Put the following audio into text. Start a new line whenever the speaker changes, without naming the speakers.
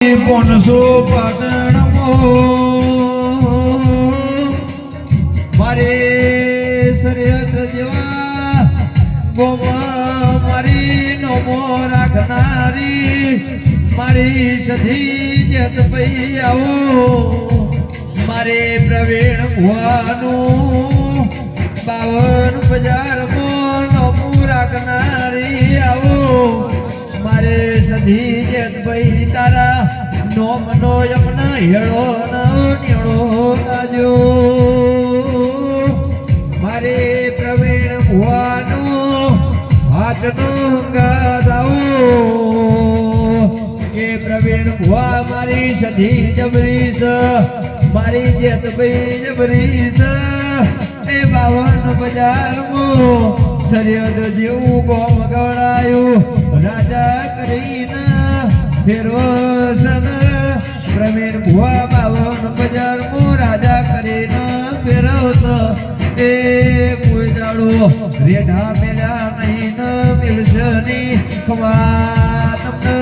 પોનસો પાટણમો મારે સરિયત જેવા ગોમા મારી નોમો રાખનારી મારી સધી જત પઈ આવો મારે પ્રવીણ ભુવાનું 52,000 નોમું રાખનારી આવો મારે સધી જત પઈ તારા નોમનો યમના હેળો નેળો નાજો મારે પ્રવીણ ભુવાનો હાથનો ગાદાઓ કે પ્રવીણ ભુવા મારી સધી જબરીસ મારી જેત ભાઈ જબરીસ એ 52,000 સરિયદ જેવું ગોમ ગળાયું રાજા કરીને ફેરવસન પ્રવીણ ભુવા 52,000 રાજા કરીને ફેરવસ એ કોઈ દાડો રેઢા મેલ્યા નહીં મિલશની ખવા તમને